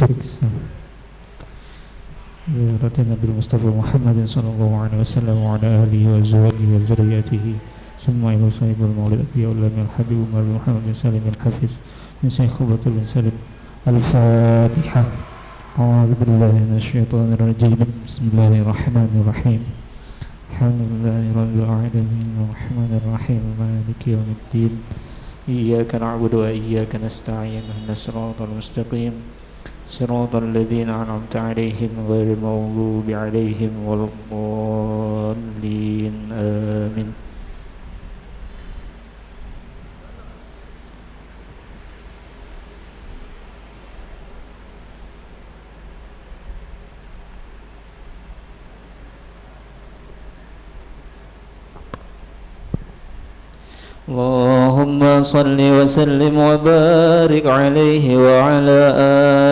periksa ziyarat Nabi Mustafa Muhammad sallallahu alaihi wasallam wa ala alihi wa azwajihi wa dzurriyyatihi summa ila sahibul maulid ya ulama al-habib Muhammad bin Salim al-Hafiz min Syekh Abu Bakar bin Salim al-Fatihah. A'udzu billahi minasy syaithanir rajim. Bismillahirrahmanirrahim. Alhamdulillahirabbil alamin arrahmanir rahim maliki yaumiddin. Iyyaka na'budu wa iyyaka nasta'in ihdinas siratal mustaqim siratal ladzina an'amta 'alaihim ghairil maghdubi 'alaihim waladdallin. Amin. Allahumma salli wa sallim wa barik alaihi wa ala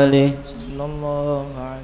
alihi sallallahu alaihi.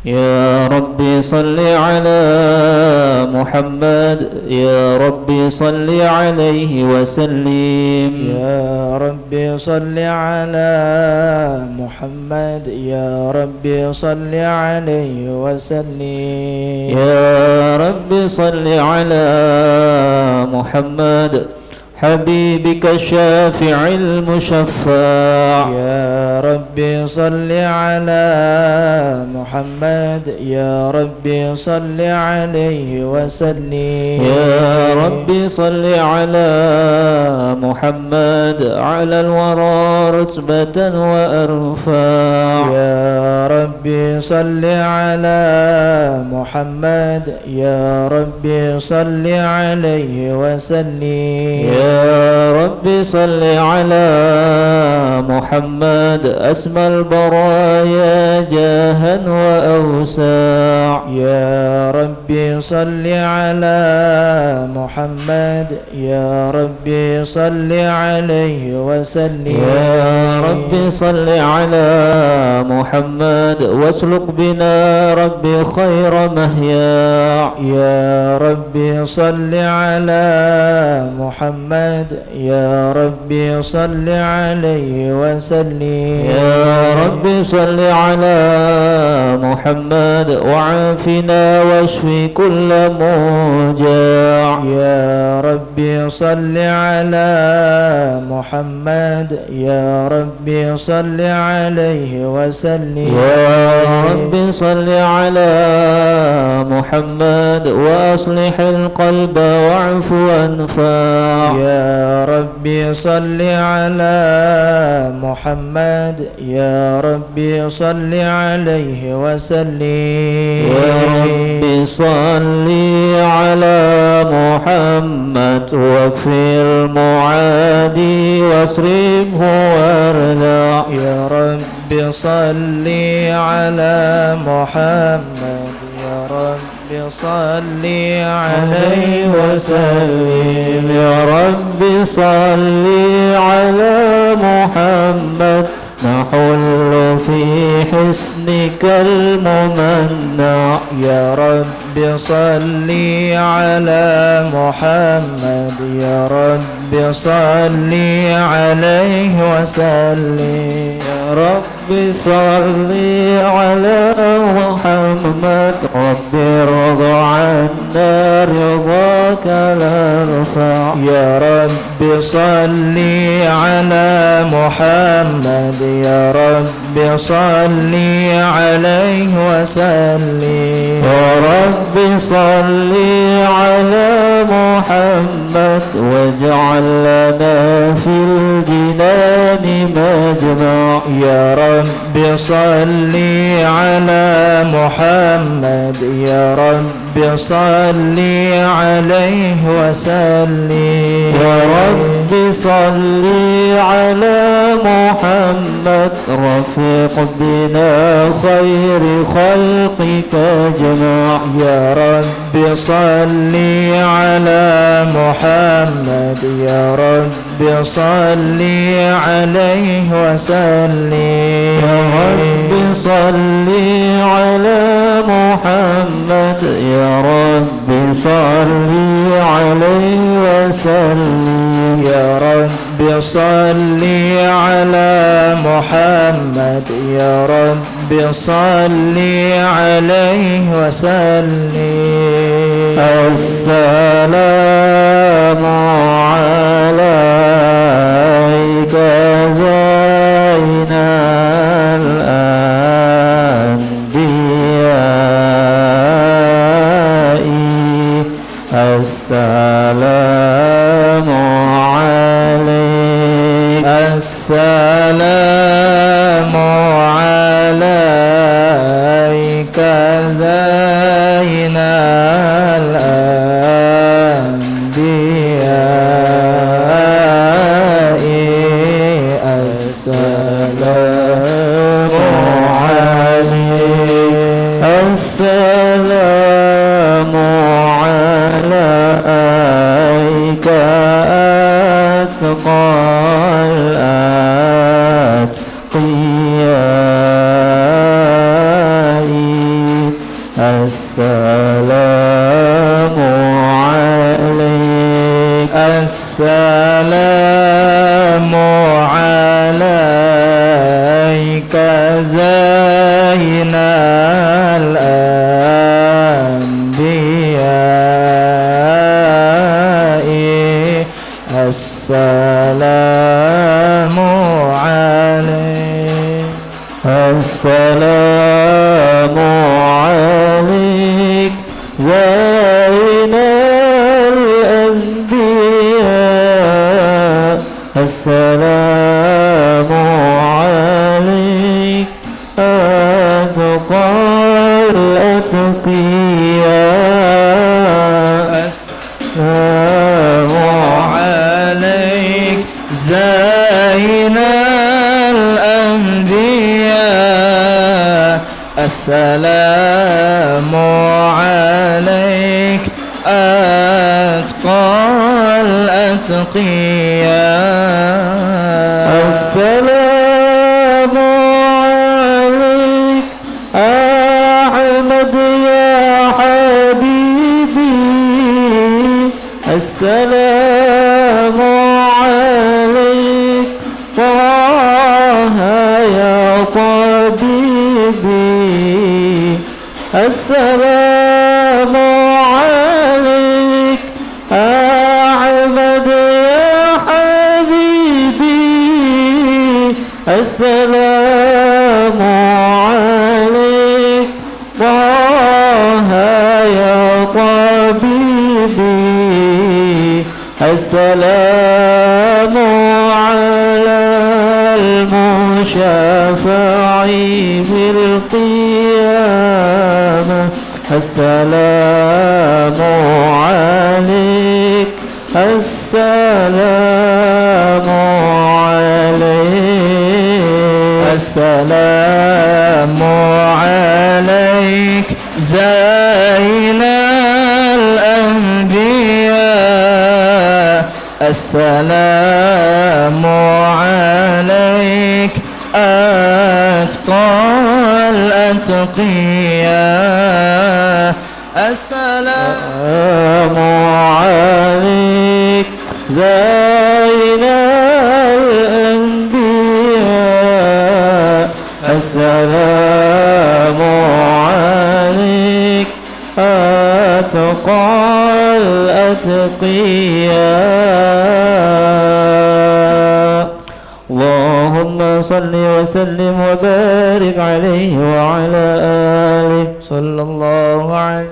Ya Rabbi salli ala Muhammad, Ya Rabbi salli alaihi wa sallim. Ya Rabbi salli ala Muhammad, Ya Rabbi salli alaihi wa sallim. Ya Rabbi salli ala Muhammad حبيبك الشافع المشفع. يا ربي صل على محمد، يا ربي صل عليه وسلم. يا ربي صل على محمد على الورى رتبة وأرفع. يا ربي صل على محمد، يا ربي صل عليه وسلم. يا ربي صل على محمد أسمى البرايا جاها وأوساع. يا ربي صل على محمد، يا ربي صل عليه وسلم. يا ربي صل على محمد واسلك بنا ربي خير مهياع. يا ربي صل على محمد، يا ربي صل عليه وسلم. يا ربي صل على محمد وعافنا واشفي كل موجع. يا ربي صل على محمد، يا ربي صل عليه وسلم. يا ربي صل على محمد وأصلح القلب واعف وانفع. يا ربي صل على محمد، يا ربي صل عليه وسلم. يا ربي صل على محمد واكفر المعادي واصرفه وارضع. يا ربي صل على محمد، يا ربي صل عليه وسلم. يا ربي صل على محمد نحل في حسنك الممنع. يا رب صل على محمد، يا رب صل عليه وسلم. يا رب صل على محمد رب ارضى عنا رضاك الارفع. يا رب صل على محمد، يا رب صل عليه وسلم. يا رب صل على محمد واجعل لنا في الجنان مجمع. يا رب صل على محمد، يا رب صل عليه وسلم. يا رب صل على محمد رفيق بنا خير خلقك اجمع. يا رب صل على محمد، يا رب صل عليه وسلم. يا رب صل على محمد يا رب صل عليه وسلم. صل على محمد يا رب صل عليه وسلم السلام عليك زين الأنبياء السلام عليك السلام عليك زين الأنبياء السلام عليك السلام عليك أتقى الأتقياء السلام عليك السلام عليك زين الأنبياء السلام عليك السلام عليك زين الأنبياء السلام عليك أتقى الأتقياء السلام عليك زين الأنبياء السلام عليك أتقى الأتقياء السلام عليك أحمد يا حبيبي السلام عليك طه يا طبيبي السلام عليك أحمد يا حبيبي السلام عليك طه يا طبيبي السلام على المشفع بالقيامة السلام عليك السلام عليك السلام عليك زين الأنبياء السلام عليك أتقى الأتقياء السلام عليك زين الأنبياء السلام عليك أتقى الأتقياء اللهم صل وسلم وبارك عليه وعلى آله صلى الله عليه.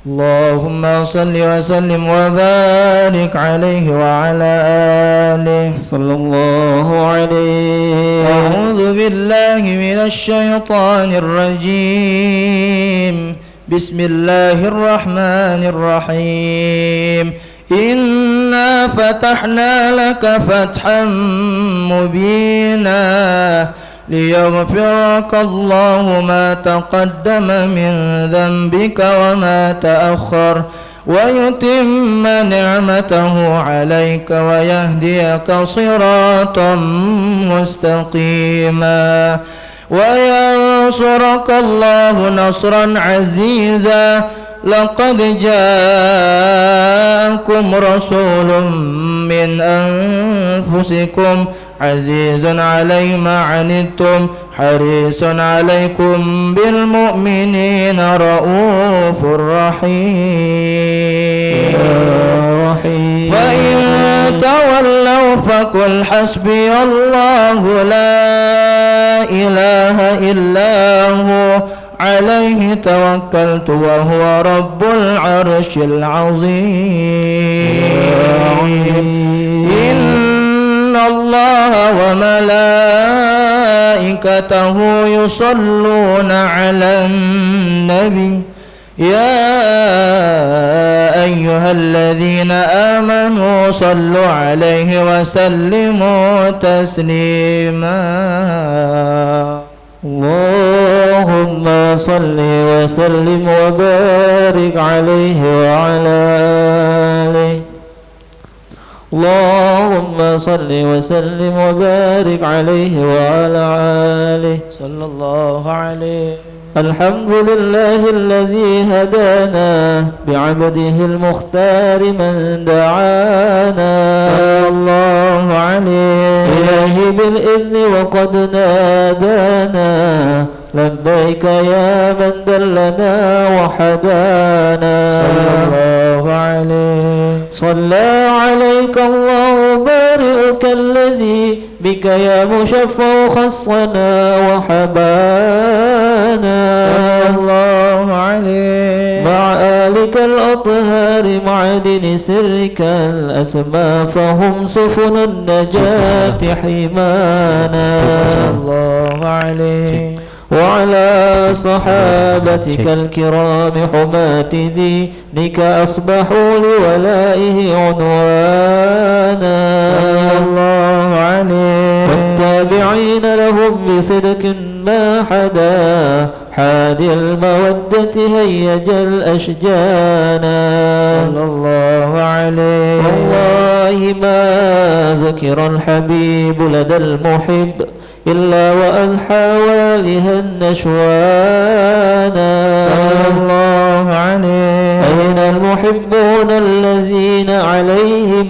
اللهم صل وسلم وبارك عليه وعلى آله صلى الله عليه. أعوذ بالله من الشيطان الرجيم. بسم الله الرحمن الرحيم. إنا فتحنا لك فتحا مبينا ليغفرك الله ما تقدم من ذنبك وما تأخر ويتم نعمته عليك ويهديك صراطا مستقيما وينصرك ينصرك الله نصرا عزيزا لقد جاءكم رسول من أنفسكم عزيز عليه ما عنتم حريص عليكم بالمؤمنين رؤوف رحيم فإن تولوا فقل حسبي الله لا إله إلا هو عليه توكلت وهو رب العرش العظيم إن الله وملائكته يصلون على النبي يا أيها الذين آمنوا صلوا عليه وسلموا تسليما اللهم صل وسلم وبارك عليه وعلى آله اللهم صل وسلم وبارك عليه وعلى آله صلى الله عليه الحمد لله الذي هدانا بعبده المختار من دعانا صلى الله عليه إلهي بالإذن وقد نادانا لبيك يا من دلنا وحدانا صلى الله عليه صلى عليك الله بارئك الذي بك يا مشفع خصنا وحبانا صلى الله عليه مع آلك الأطهار معدن سرك الأسماء فهم سفن النجاة حمانا صلى الله عليه وعلى صحابتك الكرام حماة دينك أصبحوا لولائه عنوانا صلى الله عليه والتابعين لهم بصدق ما حدا حادي المودة هيج الأشجانا صلى الله عليه والله ما ذكر الحبيب لدى المحب إلا وألحى والها النشوانا صلى الله عليه أين المحبون الذين عليهم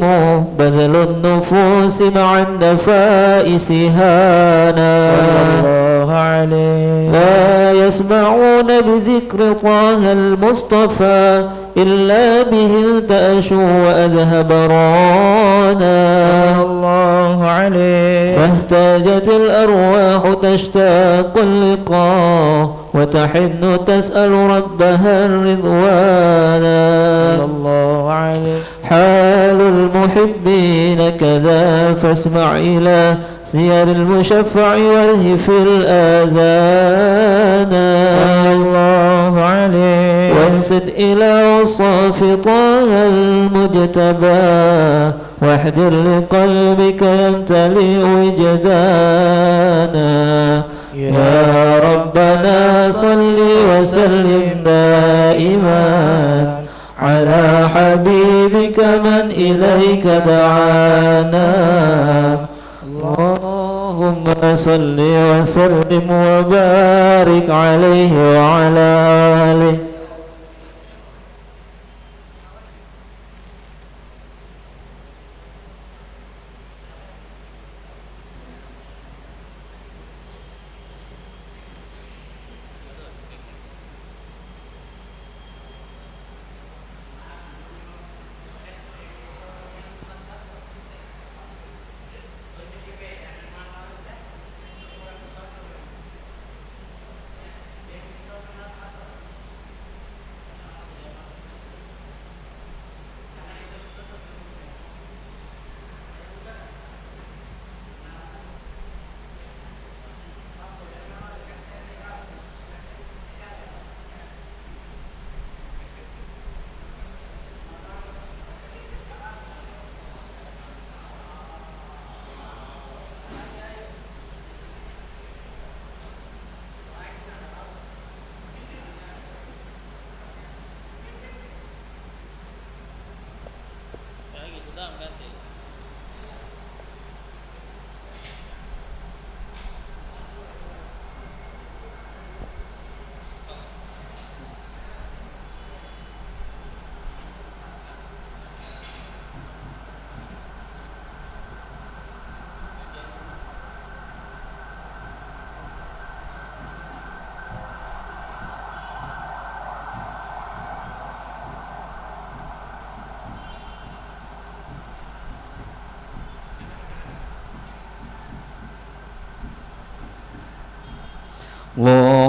بذل النفوس مع النفائس هانا صلى الله عليه لا يسمعون بذكر طه المصطفى إلا به ارتأشوا وأذهب رانا صلى الله عليه فاهتاجت الأرواح تشتاق اللقاء وتحن تسأل ربها الرضوانا صلى الله عليه حال المحبين كذا فاسمع إلى سير المشفع والهف الآذان صلى الله عليه وانسد إلى وصاف طه المجتبى واحذر لقلبك يمتلئ وجدانا يا ربنا صل وسلم دائما على حبيبك من إليك دعانا اللهم صل وسلم وبارك عليه وعلى آله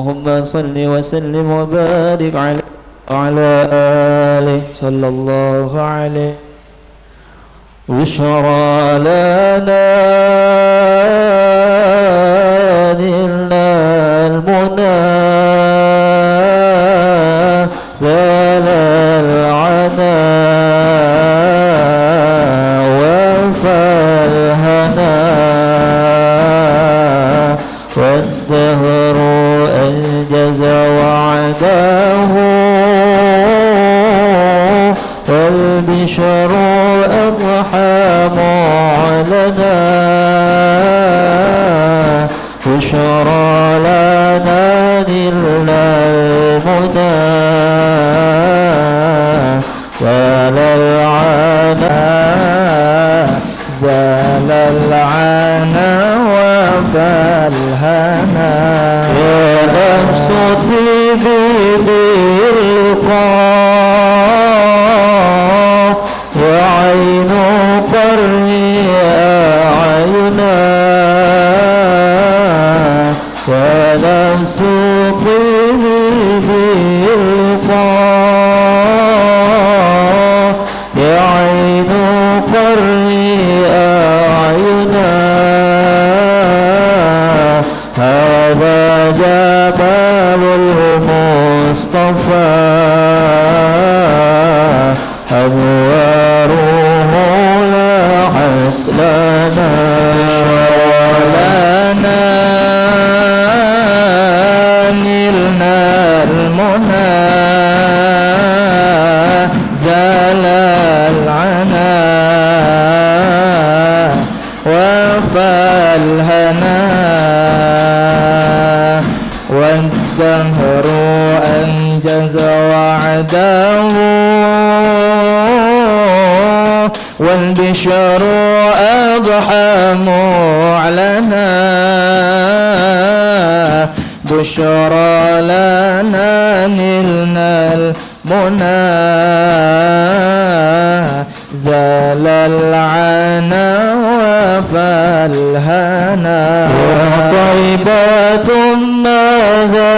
اللهم صل وسلم وبارك عليه وعلى آله صلى الله عليه. بشرى لنا نلنا المنى زال العنا وفى الهنا والدهر أنجز وعده والبشر أضحى معلنا بشرى لنا نلنا المنى زال العنا زال العنا وفى الهنا يا نفس طيبي باللقاء يا عين قري يا عينا يا نفس طيبي باللقاء يا عين قري يا عينا هذا جمال المصطفى أنواره لاحت لنا نلنا المنى زال العنا وفى الهنا والدهر أنجز وعده والبشر أضحى معلنا بشرى لنا نلنا المنى زال العنا وفى الهنا طيبة ماذا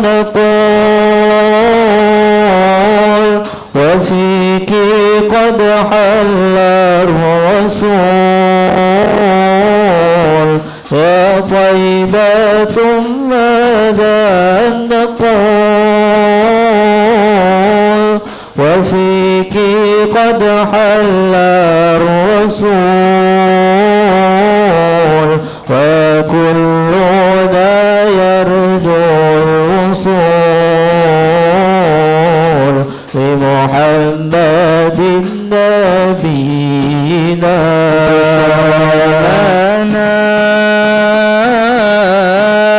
نقول وفيك قد حل الرسول يا طيبة ماذا نقول وفيك قد حل الرسول وكلنا يرجو الوصول لمحمد نبينا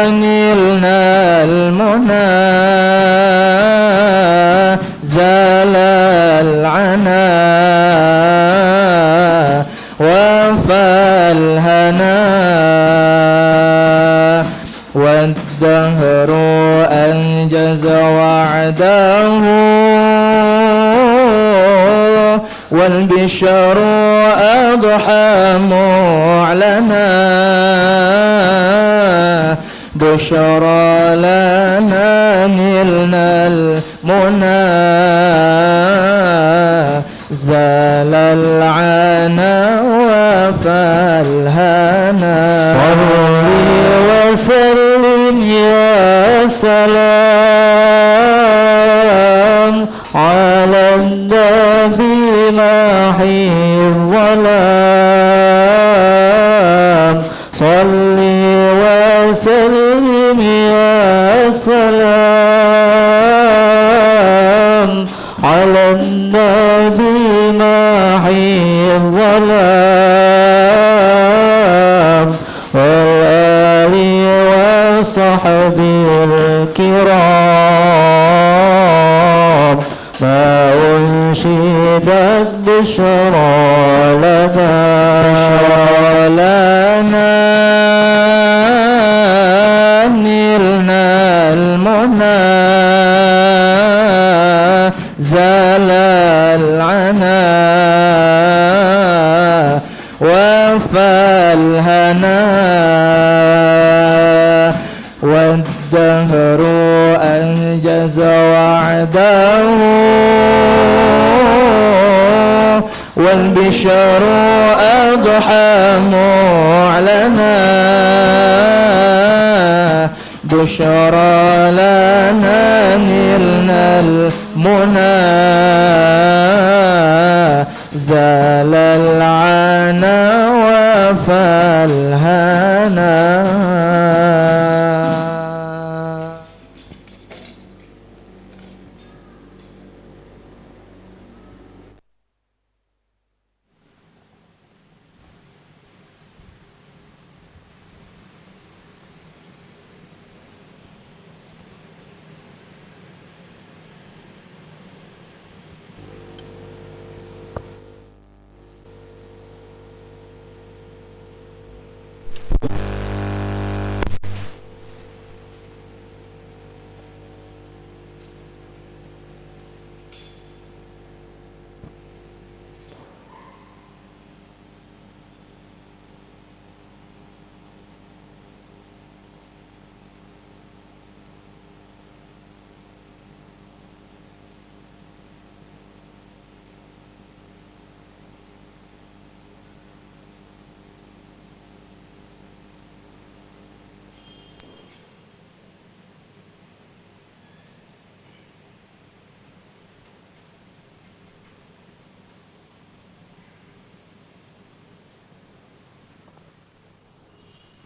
نلنا المنى زال العنا وفى الهنا والدهر أنجز وعده والبشر أضحى معلنا بشرى لنا نلنا المنى زال العنا وفى الهنا صل وسلم يا سلام على النبي محي الظلام صل وسلم يا سلام على النبي محي الظلام والآل وصحبه الكرام ما أنشدت بشرى لنا نلنا المنى زال العنا وفى الهنا والدهر والبشر أضحى معلنا بشرى لنا نلنا المنى زال العنا وفى الهنا.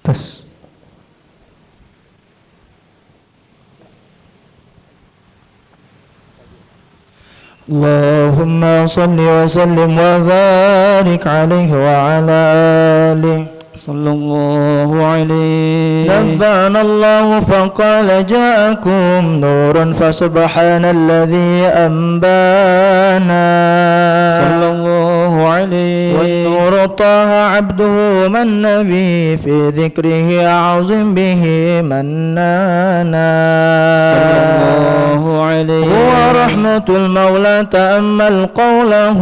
Tes. اللهم صل وسلم وبارك عليه وعلى آله صلى الله عليه. نبأنا الله فقال جاءكم نور فسبحان الذي أنبانا صلى الله عليه. والنور طه عبده من نبي في ذكره أعظم به منانا صلى الله عليه. هو رحمة المولى تأمل قوله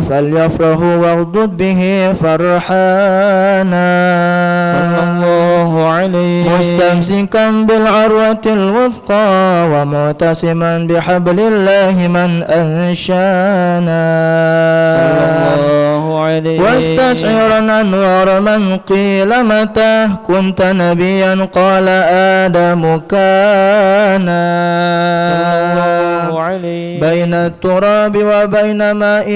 فليفرح واغضض به فرحانا صلى الله عليه. مستمسكا بالعروة الوثقى ومعتصما بحبل الله من أنشانا صلى الله عليه. واستشعرا أنوار من قيل متى كنت نبيا قال آدم كان صلى الله عليه. بين التراب وبين ماء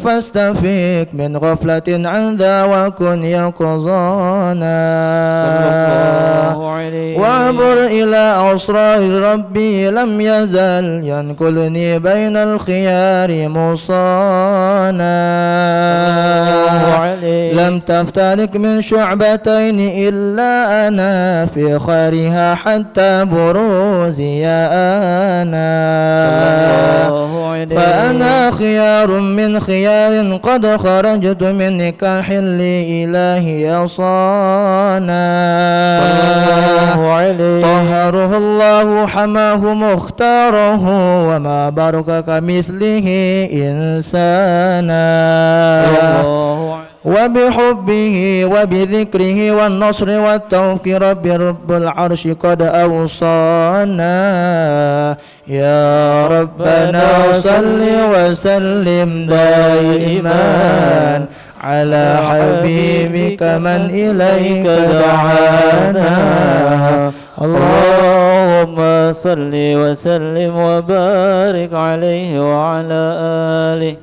فاستفيق من غفلة عن ذا وكن يقظانا صلى الله عليه. وعبر إلى أسرار ربي لم يزل ينقلني بين الخيار مصانا لم تفترق من شعبتين إلا أنا في خارها حتى بروزي أنا فأنا خيار من خيار قد خرجت من نكاح لإلهي يصانا طهره الله حماه مختاره وما برك كمثله إنسانا وبحبه وبذكره والنصر والتوفيق رب العرش قد أوصانا يا ربنا صل وسلم دائما على حبيبك من إليك دعانا اللهم صل وسلم وبارك عليه وعلى آله.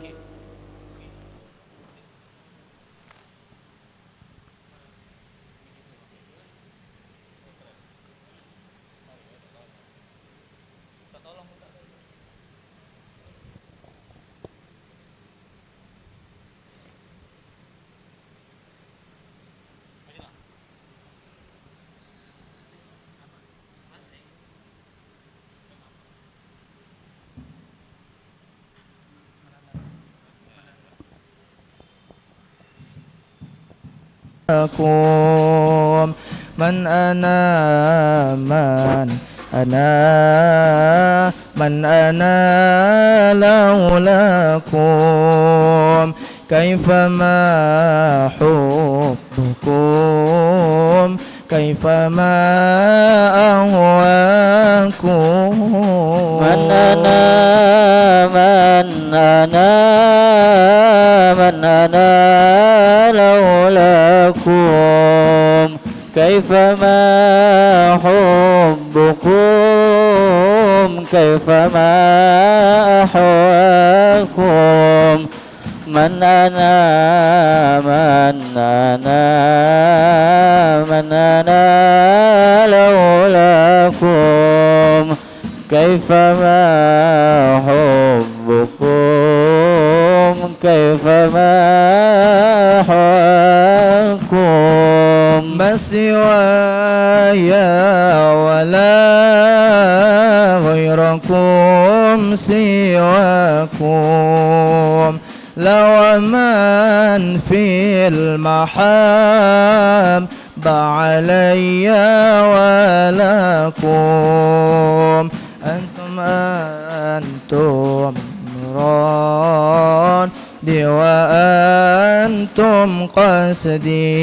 من أنا لولاكم كيفما حبكم كيفما أهواكم من أنا من أنا لولاكم كيفما حبكم كيفما أحواكم من أنا لولاكم كيفما حبكم كيفما أحواكم ما سواي ولا غيركم سواكم لو من في المحب علي ولكم أنتم مرادي وأنتم قصدي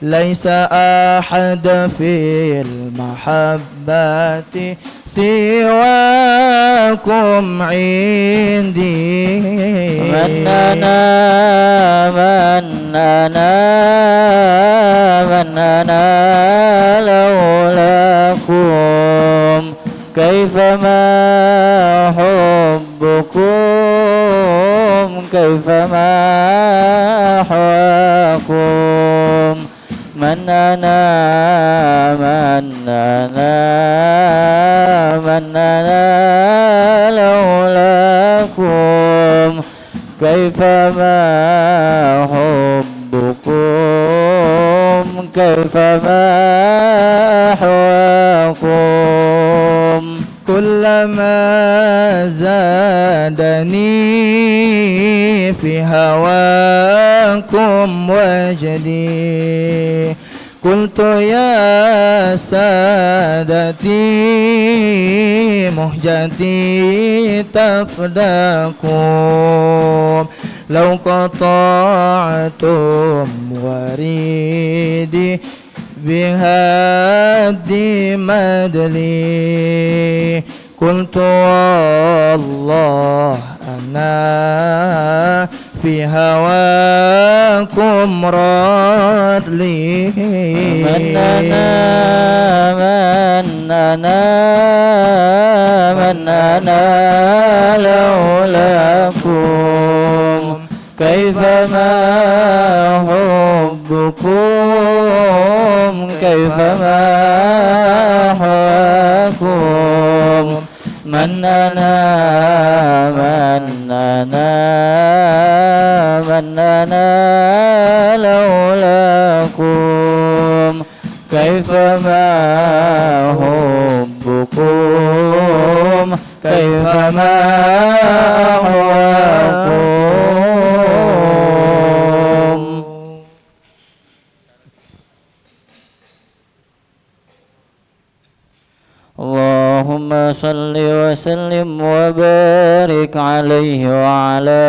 ليس أحد في المحبة سواكم عندي من أنا لولاكم كيفما حبكم كيفما أحواكم من أنا لولاكم كيفما حبكم كيفما أحواكم كلما زادني في هواكم وجدي قلت يا سادتي مهجتي تفداكم لو قطعتم وريدي بهدي مدلي قلت والله أنا في هواكم راد لي من أنا لولاكم كيفما حبكم كيفما أحواكم من أنا لولاكم كيفما حبكم كيفما أحواكم اللهم صل وسلم وبارك عليه وعلى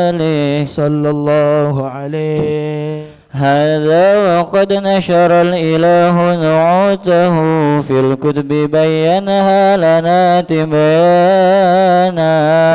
آله صلى الله عليه هذا وقد نشر الإله نعوته في الكتب بينها لنا تبيانا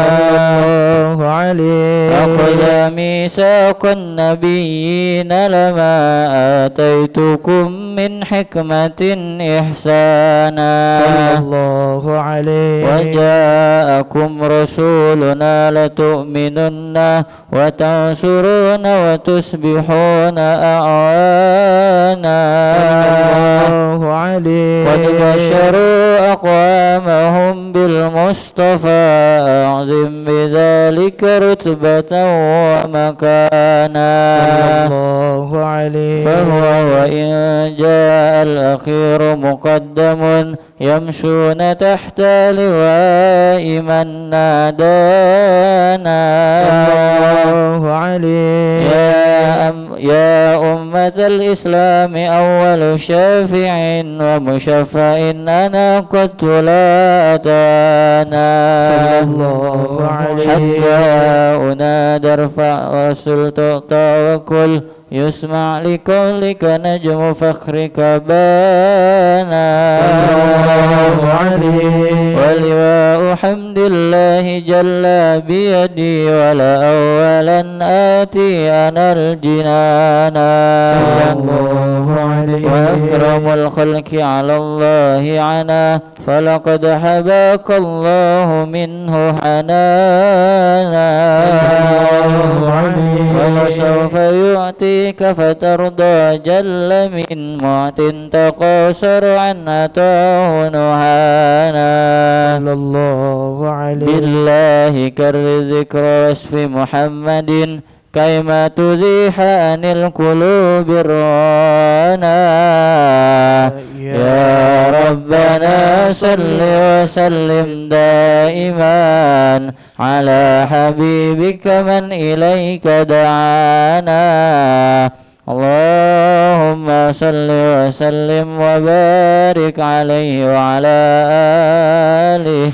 صلى الله عليه أخذ ميثاق النبيين لما آتيتكم من حكمة إحسانا صلى الله عليه وجاءكم رسولنا لتؤمنن وتنصرون وتصبحون أعوانا الله عليه قد بشروا أقوامهم بالمصطفى أعظم بذلك رتبة ومكانا الله عليه فهو وإن جاء الأخير مقدم يمشون تحت لواء من نادانا الله عليه يا أمة الإسلام أول شافع ومشفع أنا قد لا أتانا صلى الله عليه حتى أنادى ارفع وصل تؤتى وكل يسمع لقولك نجم فخرك بانا صلى الله عليه ولواء حمد الله جل بيدي ولا أولا آتي أنا الجنان صلى الله عليه وأكرم الخلق على الله عنا فلقد حباك الله منه حنانا ولسوف يعطيك فترضى جل من معت تقاصر عن أتاه نهانا صلى الله عليه بالله كر ذكر واسف محمد كيما تزيح عن القلوب الرانا يا ربنا صل وسلم دائما على حبيبك من إليك دعانا اللهم صل وسلم وبارك عليه وعلى آله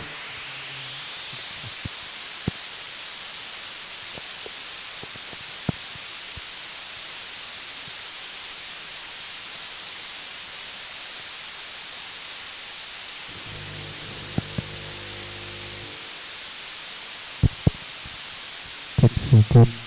Cukup.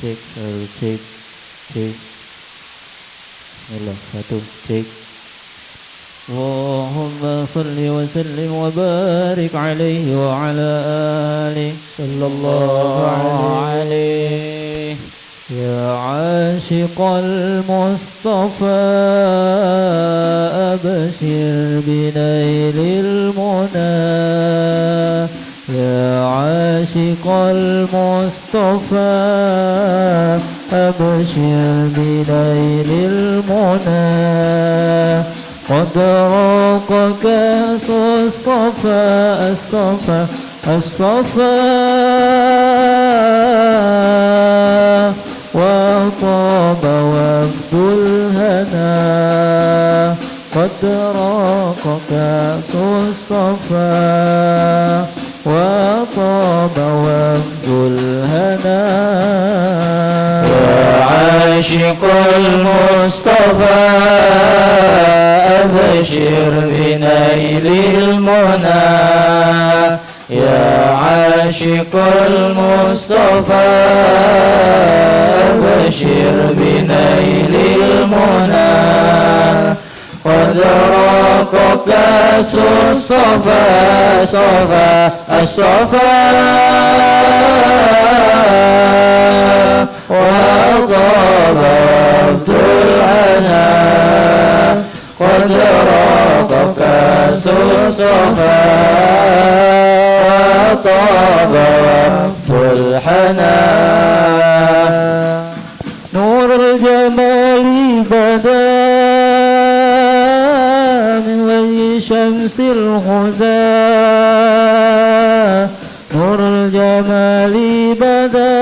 Cek tes. Cek. Bismillah, satu, cek. Allahumma salli wa sallim wa barik alaihi wa ala alihi sallallahu alaihi ya ashiqal Mustafa abshir binailil muna يا عاشق المصطفى أبشر بليل المنى قد راق كأس الصفا وطاب وفد الهنا قد راق كأس الصفا وطاب وفد الهنا يا عاشق المصطفى أبشر بنيل المنى يا عاشق المصطفى أبشر بنيل المنى قد راق كأس الصفا وطاب وفد العنا قد راق كأس الصفا وطاب وفد الحنا نور الجمال بدا شمس الهدى نور الجمال بدا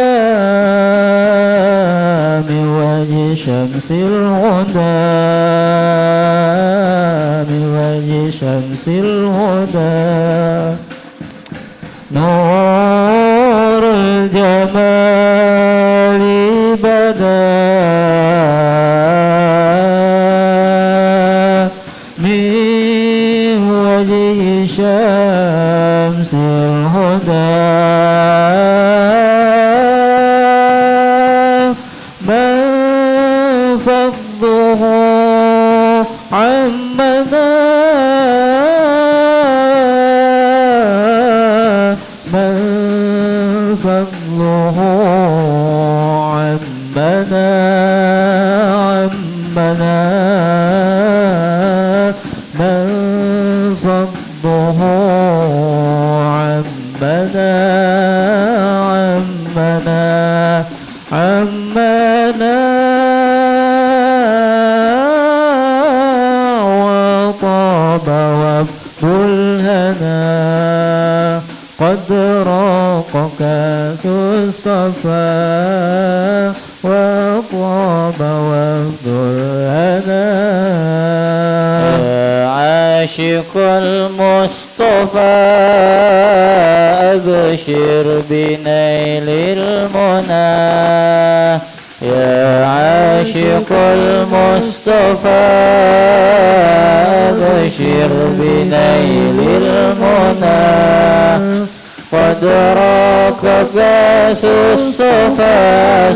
من وجه شمس الهدى من وجه شمس الهدى فضله عمنا من فضله عمنا من فضله عمنا وطاب وفد الهنا قد راق كاس الصفا وطاب وفد الهنا يا عاشق المصطفى أبشر بنيل المنى يا عاشق المصطفى أبشر بنيل المنى قد راك كاس الصفا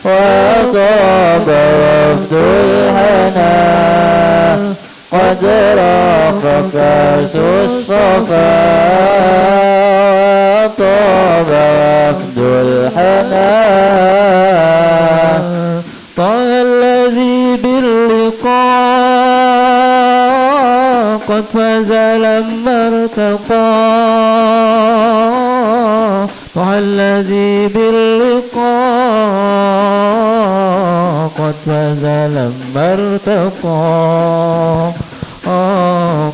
وطاب وفد الهنا قد راق كاس الصفا وطاب وفد الهنا طه الذي باللقاء قد فاز لما ارتقى طه الذي باللقاء قد فاز لما ارتقى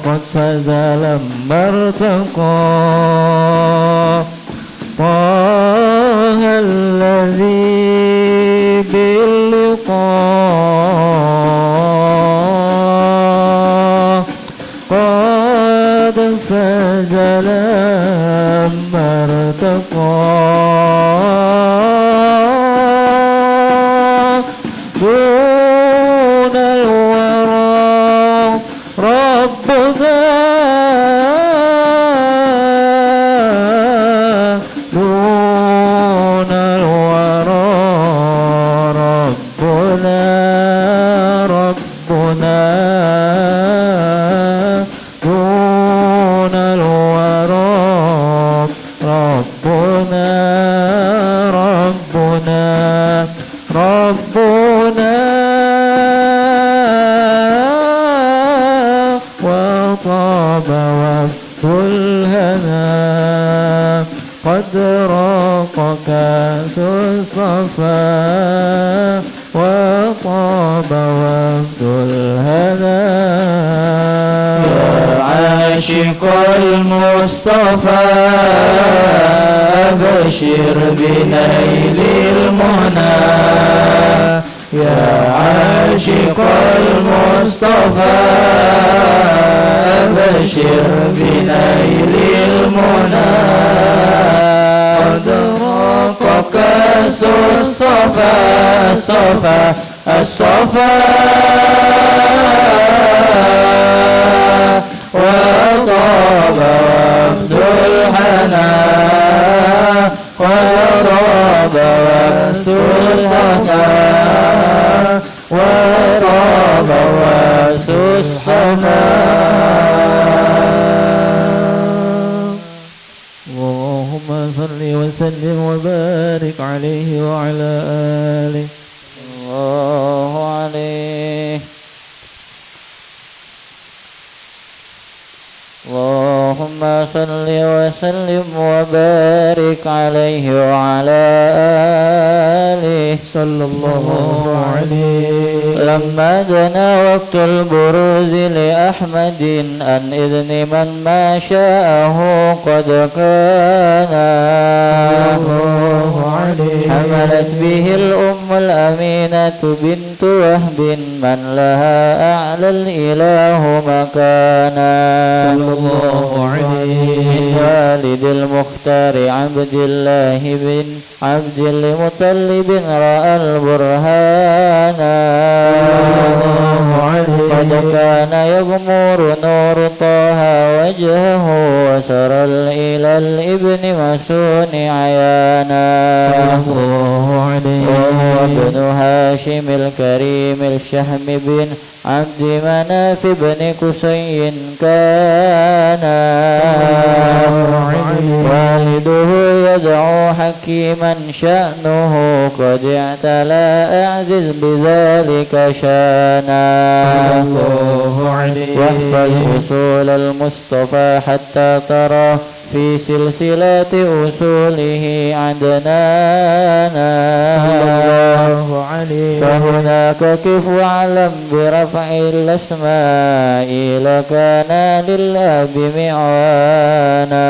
قد فاز لما ارتقى طه الذي باللقاء قد فاز لما ارتقى دون الورى ربنا دون الورى ربنا دون الورى ربنا وطاب وفد الهنا قد راق كاس الصفا وطاب وفد الهنا يا عاشق المصطفى أبشر بنيل المنى يا عاشق المصطفى أبشر بنيل المنى قد راق كاس الصفا وطاب وفد الهنا وطاب وفد الصفا وطاب وفد الصفا اللهم صل وسلم وبارك عليه وعلى آله الله عليه اللهم صل وسلم وبارك عليه وعلى آله صلى الله عليه لما جنى وقت البروز لأحمد عن إذن من ما شاءه قد كان حملت به الأم الأمينة بنت وهب من لها أعلى الإله مكانا صلى الله عليه من والد المختار عبد الله بن عبد المطلب رأى البرهانا قد كان يغمر نور طه وجهه وسرى إلى الابن مسون عيانا وهو ابن هاشم الكريم الشهم بن عبد مناف بن قصي كان والده يدعو حكيما شأنه قد اعتلى أعزز بذلك شانا واحفظ أصول المصطفى حتى ترى في سلسلة أصوله عدنانا فهناك كف واعلم برفع الأسماء لكان للأب معوانا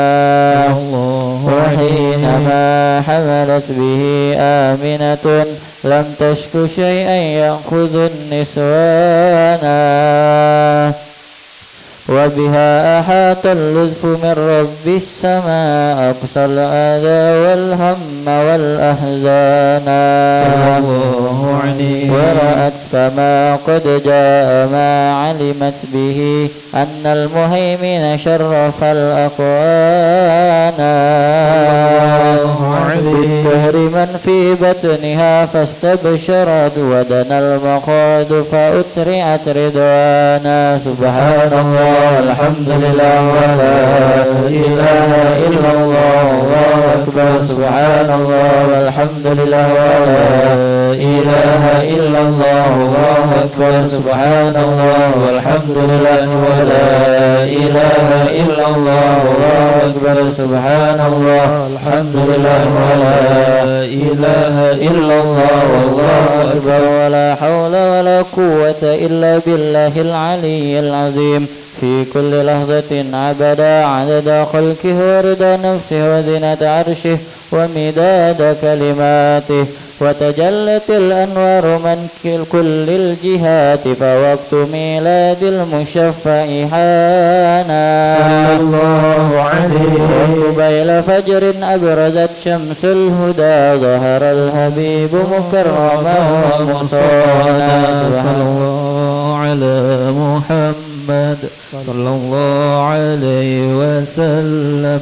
وحينما حملت به آمنة لم تشك شيئا يأخذ النسوانا وبها أحاط اللطف من رب السماء أقصى الأذى والهم والأحزان ورأت كما قد جاء ما علمت به أن المهيمن شرف الأقوان بالدهر من في بطنها فاستبشرت ودنا المخاض فأترعت رضوانا سبحان الله الحمد لله ولا إله إلا الله والله أكبر سبحان الله والحمد لله ولا إله إلا الله والله أكبر سبحان الله والحمد لله ولا إله إلا الله والله أكبر سبحان الله الحمد لله ولا إله إلا الله والله أكبر ولا حول ولا قوة إلا بالله العلي العظيم في كل لحظة عبدا عدد خلقه ورضا نفسه وزنة عرشه ومداد كلماته وتجلت الأنوار من كل الجهات فوقت ميلاد المشفع حانا صلى الله عليه وقبيل فجر أبرزت شمس الهدى ظهر الحبيب مكرما ومصانا صلى الله على محمد صلى الله عليه وسلم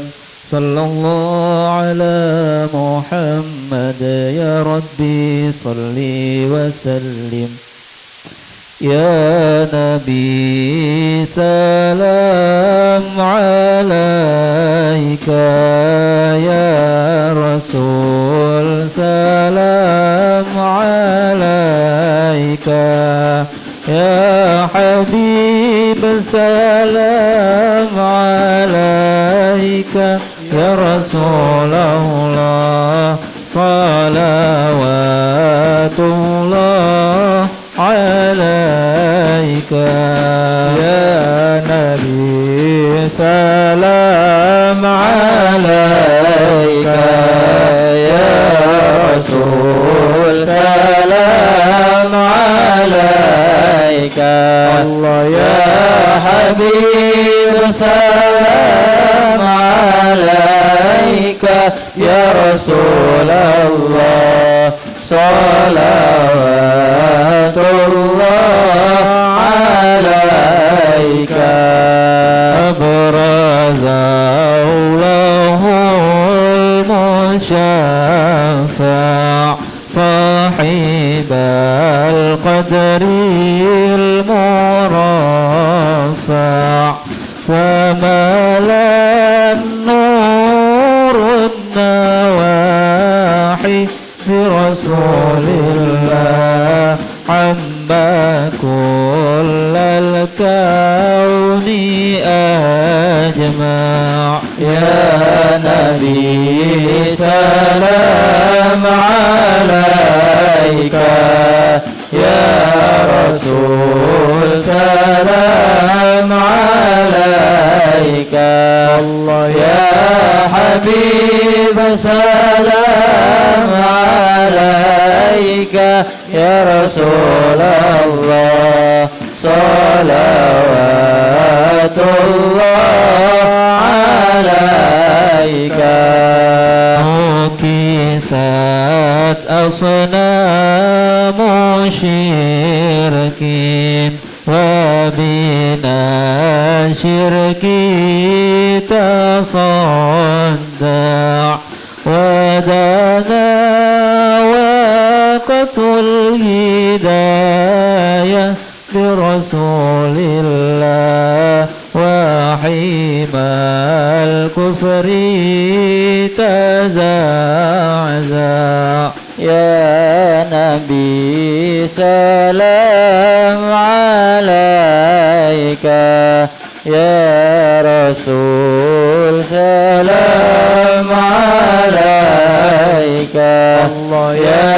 صلى الله على محمد يا ربي صلي وسلم يا نبي سلام عليك يا رسول سلام عليك يا حبيب سلام عليك يا رسول الله صلوات الله عليك يا نبي سلام عليك يا رسول سلام عليك الله يا حبيب سلام عليك يا رسول الله صلوات الله عليك أبرز الله المشفع صاحب القدر المرفع وملا النور النواحي برسول الله عما كل الكون أجمع يا نبي سلام عليك يا رسول سلام عليك الله يا حبيب سلام عليك Rasulullah salawatullah alaika kisat asnamu syirkin wa bina syirki tasadda' wa dana waqtul hidayah bi rasulillah wa himal kufri taza'za' ya nabi salam alaika ya rasul salam alaika Allah ya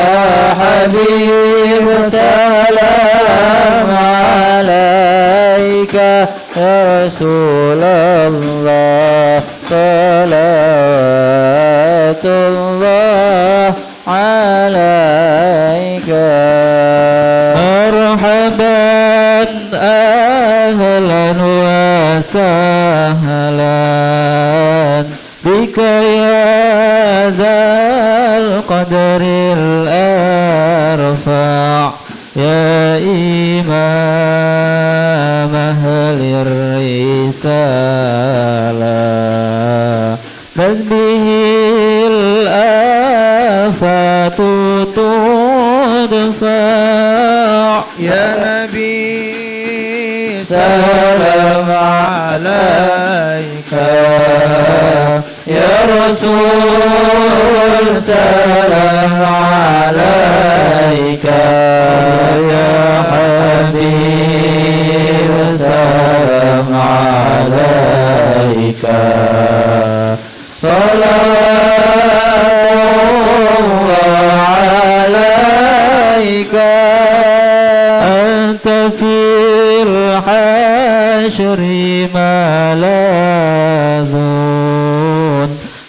habib salam alaika ya rasulullah salawatullah alaika marhaban ahlan wa sahlan bika ya zal qadril arfa' ya imam ahlir risalah bihil afatu tudfa' ya nabi salam alaika ya rasul salam alaika ya habib salam alaika salawatullah alaika anta fil hashri malazun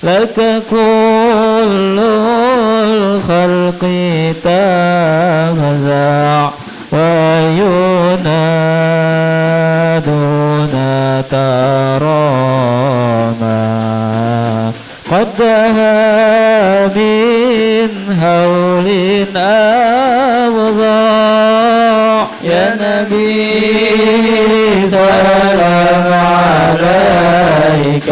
laka kullul khalqi tafza' wa yunaduna tarama قدها من هول أوضاع يا نبي سلام عليك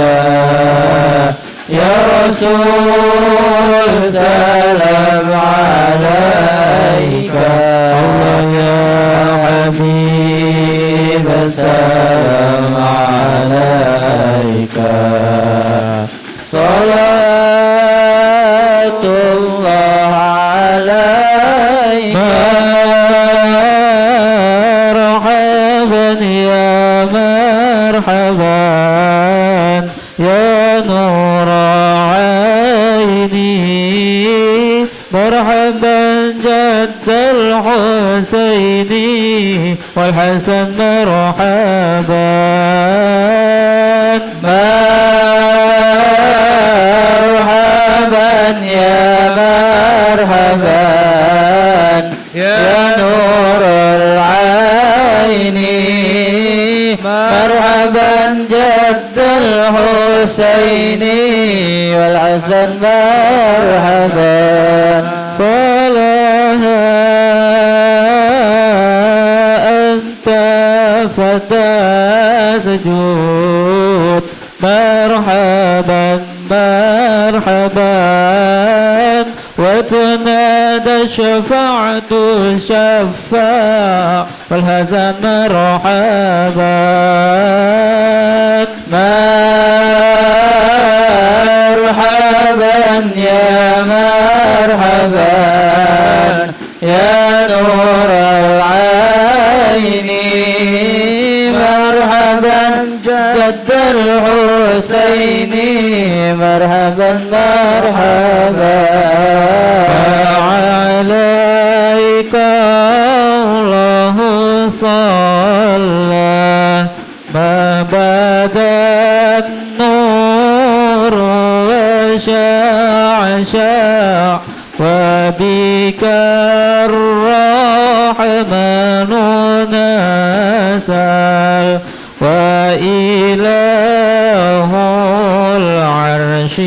يا رسول سلام عليك الله يا حبيب سلام عليك salatullah alaika marhaban ya marhaban ya nur aini marhaban jaddal husaini wal hasan marhaban مرحبا يا مرحبا يا نور العين مرحبا جد الحسين والحسن مرحبا فلها أنت فتى سجود مرحبا مرحبا وتنادى الشفاعة الشفاع والهزم مرحبا مرحبا يا مرحبا يا نور العين مرحبا جد الحسين مرحبا مرحبا عليك الله صلى ما بدا النور وشاع وبك الرحمن نسأل وإله العرش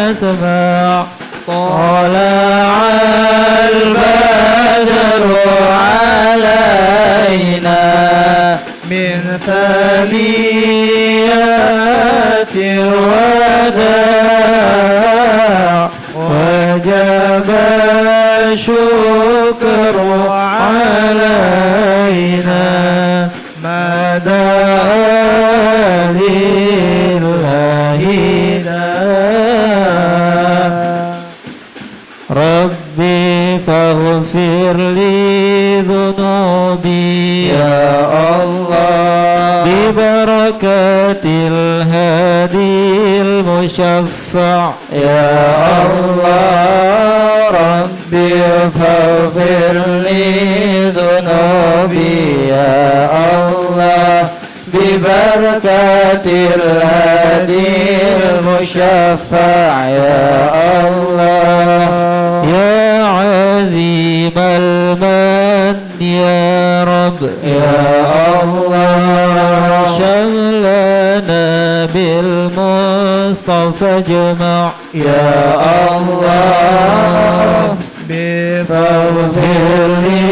يسمع طلع البدر علينا من ثنيات الوداع وجب الشكر علينا ما دعا لله ربي فاغفر لي ذنوبي يا الله ببركة الهادي المشفع يا الله ربي فاغفر لي ذنوبي يا الله ببركة الهادي المشفع يا الله يا عظيم المن يا رب يا الله شملنا بالمصطفى اجمع يا الله فاغفر لي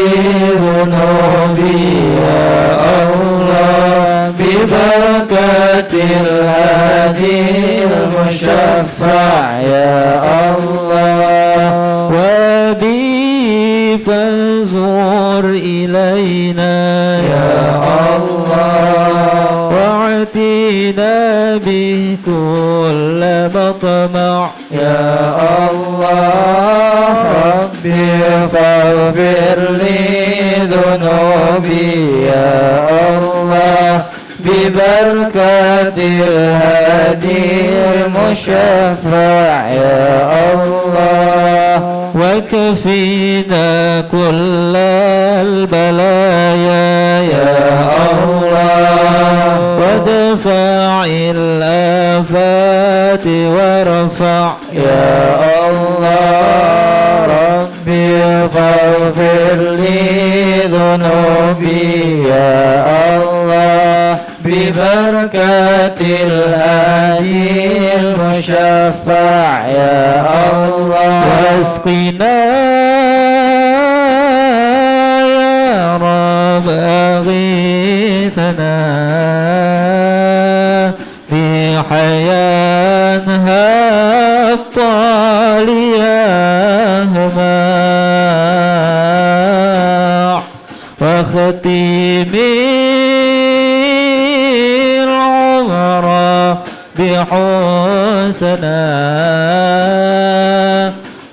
ذنوبي يا الله ببركة الهادي المشفع يا الله وبي فانظر إلينا يا الله واعتنا به كل مطمع يا الله ربي فاغفر لي ذنوبي يا الله ببركة الهادي المشفع يا الله وكفينا كل البلايا يا الله وادفع الآفات وارفع يا الله ربي فاغفر لي ذنوبي يا الله ببركة الهادي المشفع يا الله واسقنا يا رب أغيثنا في حياتها الطالية هماع واختمي العمر بحسنا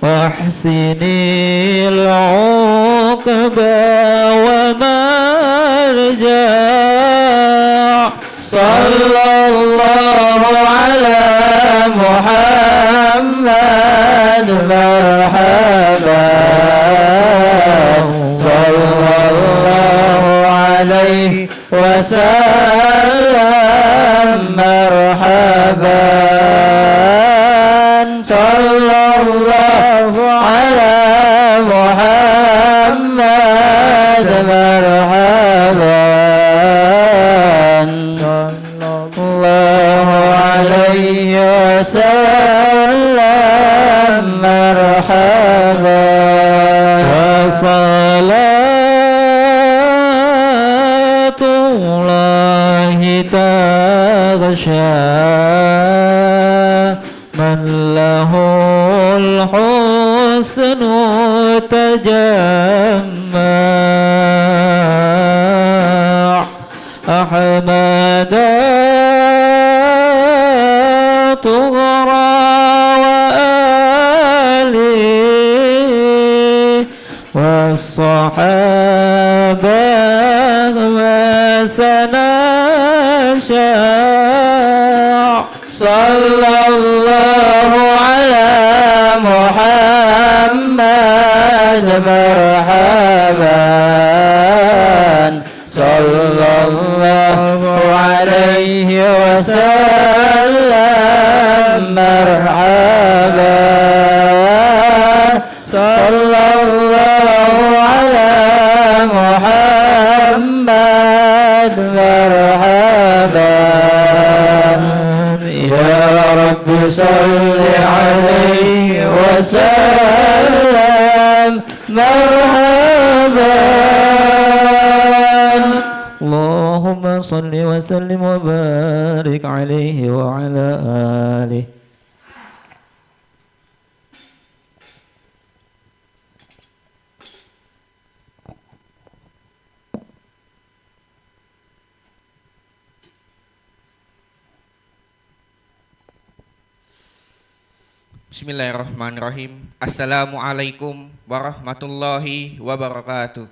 واحسني العقبى ومرجع صلى الله على محمد مرحبا صلى الله عليه وسلم مرحبا صلى الله على محمد مرحبا صلى الله عليه وسلم مرحبا وصلاة الله تغشى من له الحسن تجمع أحمد طغرى وآله والصحابة وسنشاع صلى الله على محمد مرحبا صلى الله عليه وسلم مرحبا عليه وسلم مرحبا اللهم صل وسلم وبارك عليه وعلى آله. Bismillahirrahmanirrahim. Assalamualaikum warahmatullahi wabarakatuh.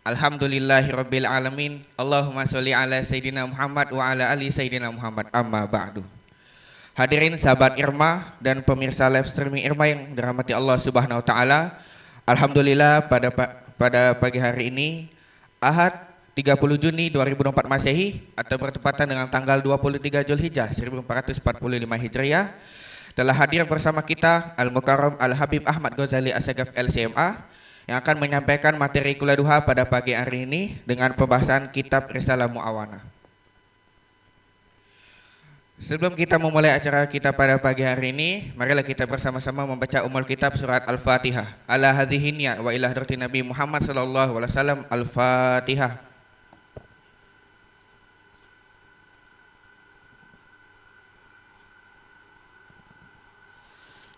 Alhamdulillahirabbil alamin. Allahumma sholli ala sayyidina Muhammad wa ala ali sayyidina Muhammad. Amma ba'du. Hadirin sahabat Irma dan pemirsa live streaming Irma yang dirahmati Allah Subhanahu wa taala. Alhamdulillah pada pagi hari ini Ahad 30 Juni 2024 Masehi atau bertepatan dengan tanggal 23 Zulhijjah 1445 Hijriah telah hadir bersama kita Al-Mukarram Al-Habib Ahmad Ghazali Assegaf LCMA yang akan menyampaikan materi kuliah duha pada pagi hari ini dengan pembahasan kitab Risalah Mu'awanah. Sebelum kita memulai acara kita pada pagi hari ini, marilah kita bersama-sama membaca Ummul Kitab surat Al-Fatihah. Ala hadhihi niyat wa ila hadratin Nabi Muhammad sallallahu alaihi wasallam. Al-Fatihah.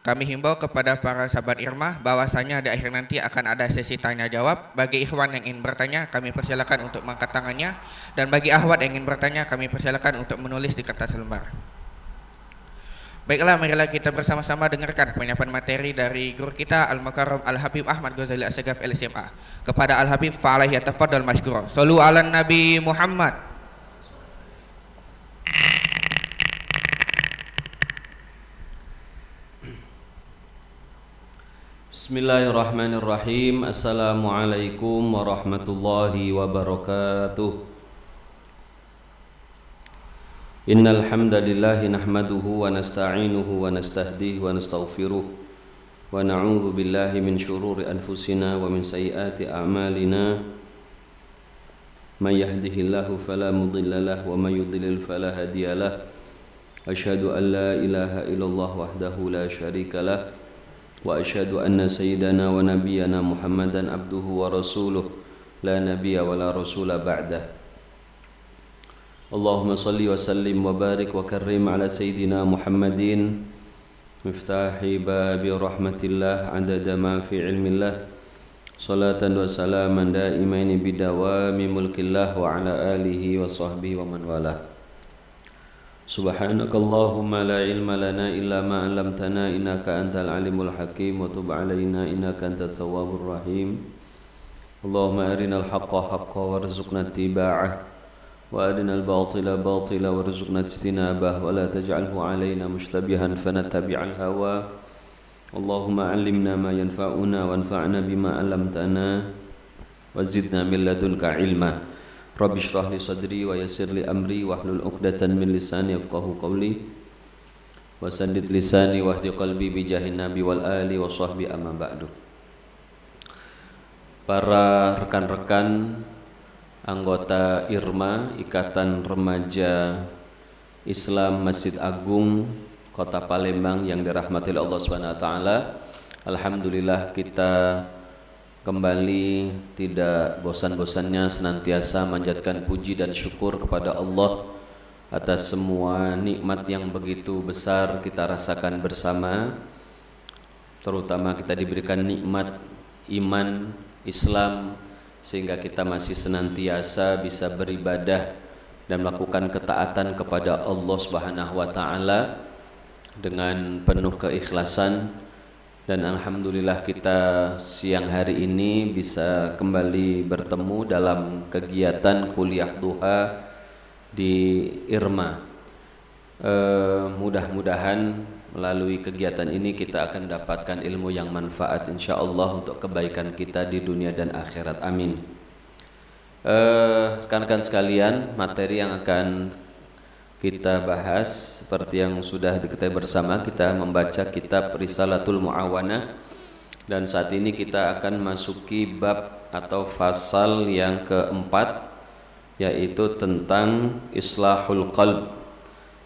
Kami himbau kepada para sahabat Irma bahwasanya di akhir nanti akan ada sesi tanya jawab. Bagi ikhwan yang ingin bertanya, kami persilakan untuk mengangkat tangannya, dan bagi akhwat yang ingin bertanya, kami persilakan untuk menulis di kertas lembar. Baiklah, marilah kita bersama-sama dengarkan penyampaian materi dari guru kita Al-Mukarram Al-Habib Ahmad Ghazali Assegaf LCMA. Kepada Al-Habib fa'alaihi yatafaddal mashkura. Shallu 'alan Nabi Muhammad. Bismillahirrahmanirrahim. Assalamualaikum warahmatullahi wabarakatuh. Innal hamdalillah nahmaduhu wa nasta'inuhu wa nastahdihi wa nastaghfiruh wa na'udzu billahi min shururi anfusina wa min sayyiati a'malina. May yahdihillahu fala mudilla lahu wa may yudlil fala hadiyalah. Asyhadu an la ilaha illallah wahdahu la syarika lah. Wa asyhadu anna sayyidana wa nabiyyana Muhammadan abduhu wa rasuluh la nabiyya wa la rasula ba'dah. Allahumma salli wa sallim wa barik wa karrim ala sayyidina Muhammadin miftahi babi rahmatillah adada ma fi ilmillah salatan wa salaman daimaini bidawami mulkillah wa ala alihi wa sahbihi wa man walah. Subhanakallahumma la ilma lana illa ma 'allamtana innaka antal alimul hakim wa tub 'alaina innaka antat tawwabur rahim. Allahumma arinal haqqa haqqan warzuqna ittiba'ah wa arinal batila batila warzuqna ijtinabah wa la taj'alhu 'alaina mushtabihan fanattabi'al hawa. Allahumma 'allimna ma yanfa'una wanfa'na bima 'allamtana wa zidna min ladunka 'ilma. Rabbi shrah li sadri wa yassir li amri wahlul 'uqdatan min lisani yafqahu qawli wa saddid lisani wahdi qalbi bi jahin nabi wal ali wa sahbi amma ba'du. Para rekan-rekan anggota IRMA Ikatan Remaja Islam Masjid Agung Kota Palembang yang dirahmati oleh Allah Subhanahu wa taala, alhamdulillah kita kembali tidak bosan-bosannya senantiasa manjatkan puji dan syukur kepada Allah atas semua nikmat yang begitu besar kita rasakan bersama. Terutama kita diberikan nikmat iman Islam sehingga kita masih senantiasa bisa beribadah dan melakukan ketaatan kepada Allah Subhanahu wa taala dengan penuh keikhlasan. Dan alhamdulillah kita siang hari ini bisa kembali bertemu dalam kegiatan kuliah duha di IRMA. Mudah-mudahan melalui kegiatan ini kita akan mendapatkan ilmu yang manfaat insyaallah untuk kebaikan kita di dunia dan akhirat. Amin. Rekan-rekan sekalian, materi yang akan kita bahas seperti yang sudah diketahui bersama, kita membaca kitab Risalatul Mu'awanah, dan saat ini kita akan masuki bab atau fasal yang keempat, yaitu tentang islahul qalb,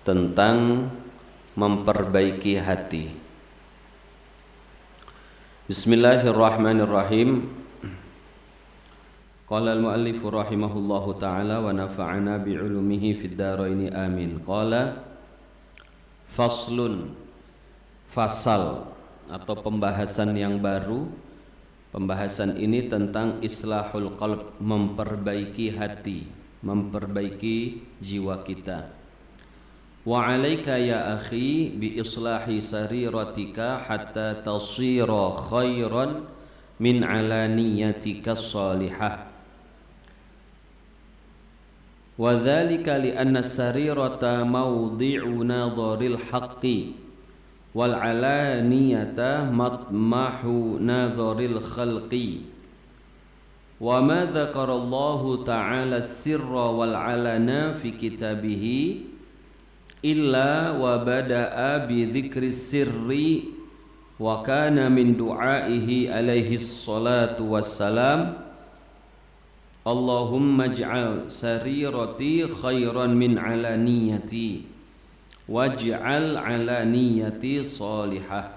tentang memperbaiki hati. Bismillahirrahmanirrahim. Qala al-muallif rahimahullahu ta'ala wa nafa'ana bi'ulumihi fid dharaini amin. Qala faslun, fasal atau pembahasan yang baru. Pembahasan ini tentang islahul qalb, memperbaiki hati, memperbaiki jiwa kita. Wa 'alaika ya akhi bi islahi sariratika hatta tasira khairan min 'alaniyatika salihah. Wa dzalika li anna sarirata mawdi'u nadharil haqqi wal 'alaniyata matmahu nadharil khalqi. Wa ma dzakarallahu ta'ala as-sirra wal 'alana fi kitabihi illa wa bada'a bi dzikri sirri wa kana min du'aihi alaihi salatu wassalam Allahumma ij'al sarirati khairan min alaniyati waj'al alaniyati salihah.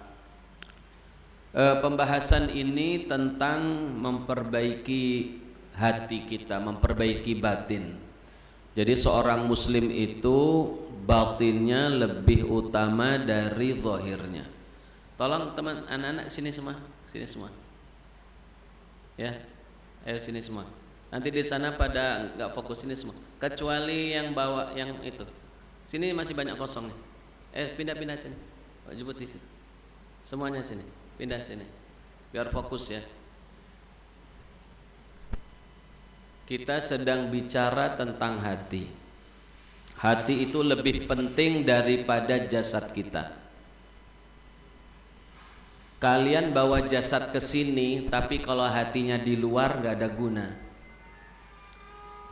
Pembahasan ini tentang memperbaiki hati kita, memperbaiki batin. Jadi seorang muslim itu batinnya lebih utama dari zahirnya. Tolong teman anak-anak sini semua, ya, ayo sini semua. Nanti di sana pada nggak fokus sini semua, kecuali yang bawa yang itu. Sini masih banyak kosongnya. Pindah sini, Pak Jubut di situ. Semuanya sini, pindah sini, biar fokus ya. Kita sedang bicara tentang hati. Hati itu lebih penting daripada jasad kita. Kalian bawa jasad ke sini, tapi kalau hatinya di luar nggak ada guna.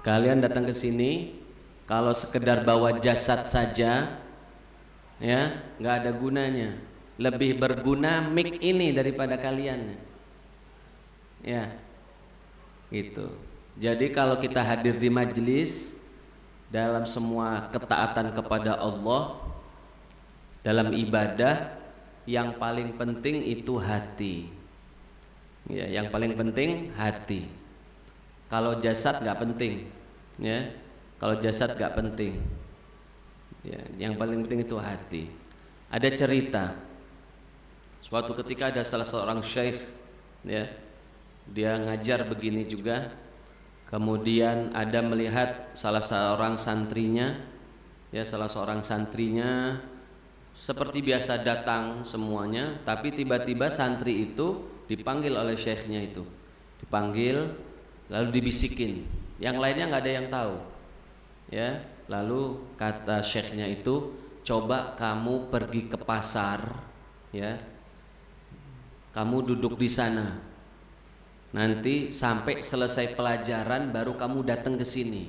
Kalian datang ke sini, kalau sekedar bawa jasad saja, ya nggak ada gunanya. Lebih berguna mic ini daripada kalian. Ya, gitu. Jadi kalau kita hadir di majelis, dalam semua ketaatan kepada Allah, dalam ibadah, yang paling penting itu hati. Ya, yang paling penting hati. Kalau jasad nggak penting, ya. Kalau jasad nggak penting, ya. Yang paling penting itu hati. Ada cerita. Suatu ketika ada salah seorang syekh, ya, dia ngajar begini juga. Kemudian ada melihat salah seorang santrinya, ya, seperti biasa datang semuanya, tapi tiba-tiba santri itu dipanggil oleh syekhnya itu, dipanggil lalu dibisikin, yang lainnya nggak ada yang tahu, ya. Lalu kata syekhnya itu, coba kamu pergi ke pasar, ya, kamu duduk di sana. Nanti sampai selesai pelajaran baru kamu datang ke sini.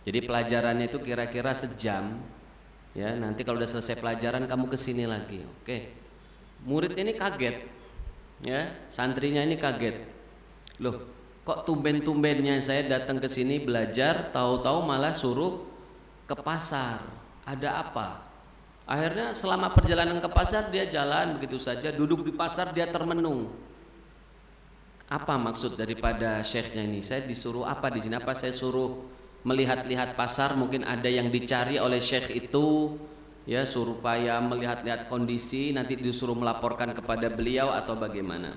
Jadi pelajarannya itu kira-kira sejam. Ya, nanti kalau udah selesai pelajaran kamu ke sini lagi. Oke. Muridnya ini kaget. Ya, santrinya ini kaget. Loh, kok tumben-tumbennya saya datang ke sini belajar, tahu-tahu malah suruh ke pasar. Ada apa? Akhirnya selama perjalanan ke pasar dia jalan begitu saja, duduk di pasar dia termenung. Apa maksud daripada syekhnya ini? Saya disuruh apa di sini? Apa saya suruh melihat-lihat pasar? Mungkin ada yang dicari oleh syekh itu, ya, supaya melihat-lihat kondisi, nanti disuruh melaporkan kepada beliau atau bagaimana?